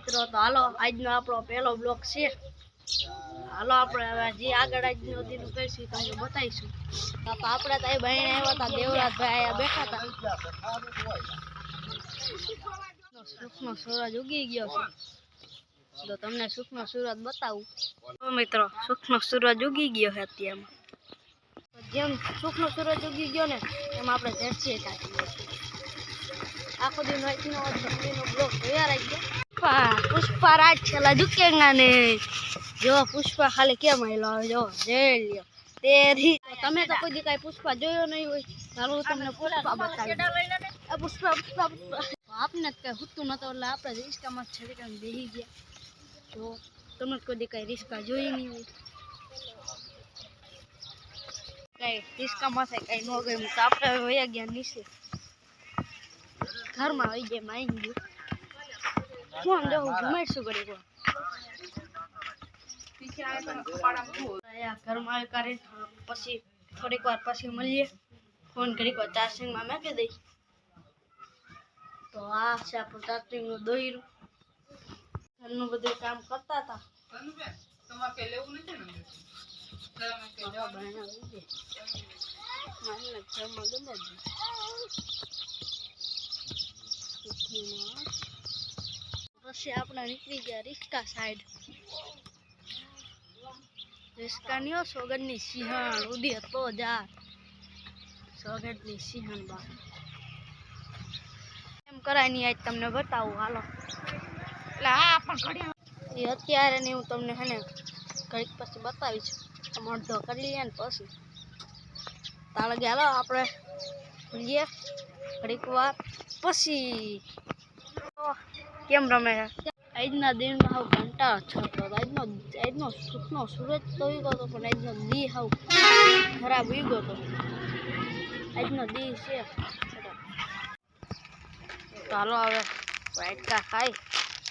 મિત્રો તો હાલો આજનો આપણો પહેલો બ્લોગ છે। હાલો આપણે હવે જે આગળ આજનો દીનું કરીશું તમને બતાવીશું। તો આપણે તો અહીં બહેણે આવ્યા હતા, દેવરાજભાઈ અહીંયા બેઠા હતા। સુખનો સૂરજ ઉગી ગયો છે, તો તમને સુખનો સૂરજ બતાવું। તો મિત્રો સુખનો સૂરજ ઉગી ગયો છે અત્યારમાં। જેમ સુખનો સૂરજ ઉગી ગયો ને એમ આપણે ઝડપીએ કાઢીએ આખો દિન રાતનો બ્લોગ તૈયાર આવી ગયો। પુષ્પા રાજ છેલ્લા ઝુકેગા ને જો પુષ્પા ખાલી કેમ આવેલો જો જેલ લ્યો તેરી। તમે તો કોઈ દી કાંઈ પુષ્પા જોયો નહીં હોય, ચાલો તમને પુષ્પા બતાવી। પુષ્પા પુષ્પા પુષ્પા આપને કઈ હુતું નતો એટલે આપણે રિસ્કામાં છડીને બેસી ગયા। તો તમે કોઈ દી કાંઈ રિસ્કા જોઈ નહીં હોય, કઈ રિસ્કામાં થાય કઈ ન ગયું તો આપણે વયા ગયા નીચે ઘરમાં આવી જાય માઈ ગયું ફોન જવું ઘુમાડશું કરી ઘરમાં આવી કરી પછી થોડીક વાર પછી મળીએ। ફોન કરી ચાર્જિંગમાં મેકી દઈ। તો આ છે આપણું ચાર્જિંગનું દોયરું, ઘરનું બધું કામ કરતા હતા। પછી આપણે નીકળી ગયા રિસ્કા સાઈડ। રિસ્કાની સોગંદની સિંહણ ઉડી હતો જા સોગંદની સિંહણ બા એમ કરાય નહીં આજ તમને બતાવું હાલો। એટલે હા પણ ઘડી એ અત્યારે ને હું તમને હે ને ઘડીક પછી બતાવીશ। અડધો કરી લઈએ ને પછી તાળ ગયા હાલો આપણે ભૂલીએ ઘડીક વાર પછી। કેમ રમે આજના દિનમાં હાવ કંટાળો છતો આજનો સુખનો સૂરજ તો ઉગ્યો હતો પણ આજનો દી હાવ ખરાબ ઉગ્યો હતો। આજનો દી છે ચાલો હવે વાટકા ખાઈ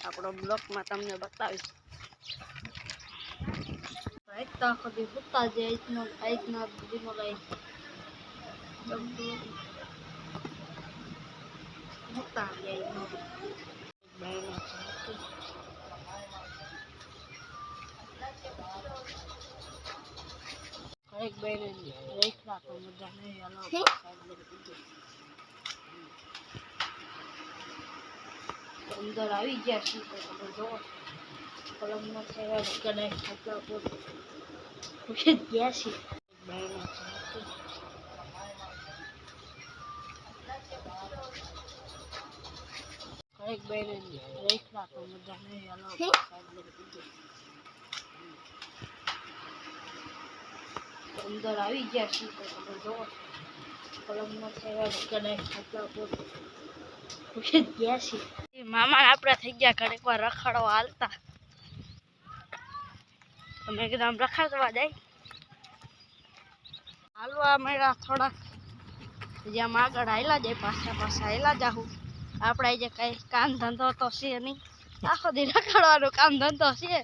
આપણો બ્લોકમાં તમને બતાવીશ। વાટકા ખોટી સુતા જે આજના દીનો લઈ સુતા જાય એક બેન રેખલા તો મજા નહીં આલો અંદર આવી ગયા છે તો તમે જો પલંગમાં સેવા કડાઈ ખાટલા પર ખુશી ગયા છે બેન એક બેન રેખલા તો મજા નહીં આલો અંદર આવી ગયા છે તો તમે જો પલંગમાં સેવા કડાઈ ખાટલા પર ખુશી ગયા છે। મામા આપણે થઈ ગયા ઘડીક વાર રખડવા હાલતા, તમે એકદમ રખડવા જાય હાલવા મળ્યા થોડાક જેમ આગળ હાલ્યા જાય પાછા હાલ્યા જાઉં। આપણે જે કઈ કામ ધંધો તો છે નહીં, આખો દી રખડવાનું કામ ધંધો છે।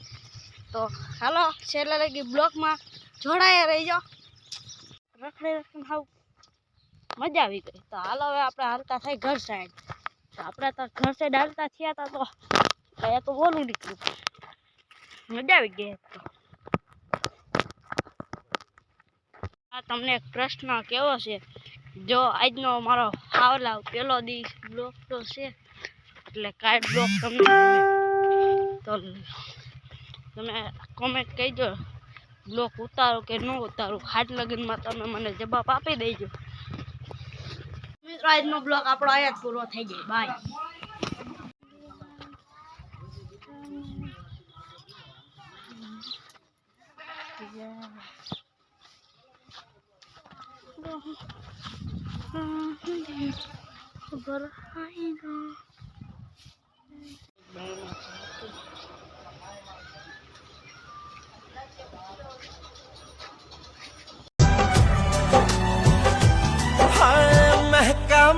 તો હાલો છેલ્લે લગી બ્લોકમાં જોડાયા રહી જાઓ। રખડી રખડીને હાવ મજા આવી ગઈ। તો હાલો હવે આપણે હાલતા થાય ઘર સાઈડ। તો આપણે તો ઘર સાઈડ હાલતા થયા હતા તો અહીંયા તો બોલું નીકળ્યું, મજા આવી ગઈ। તો આ તમને એક પ્રશ્ન કેવો છે, જો આજનો મારો હાવલાવ પેલો દી બ્લોક તો છે એટલે કાંઈ બ્લોક તમને તો તમે કોમેન્ટ કહીજો બ્લોક ઉતારો કે ન ઉતારો, હાટ લગીનમાં તમે મને જવાબ આપી દેજો। મિત્રો આજનો બ્લોગ આપણો અહીંયા જ પૂરો થઈ જાય, બાય।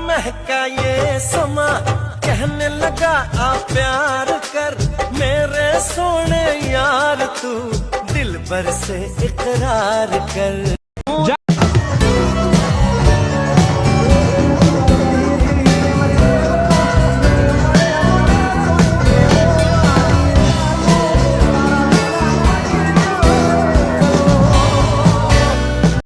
महका ये समा कहने लगा आ प्यार कर मेरे सोने यार तू दिल भर से इकरार कर।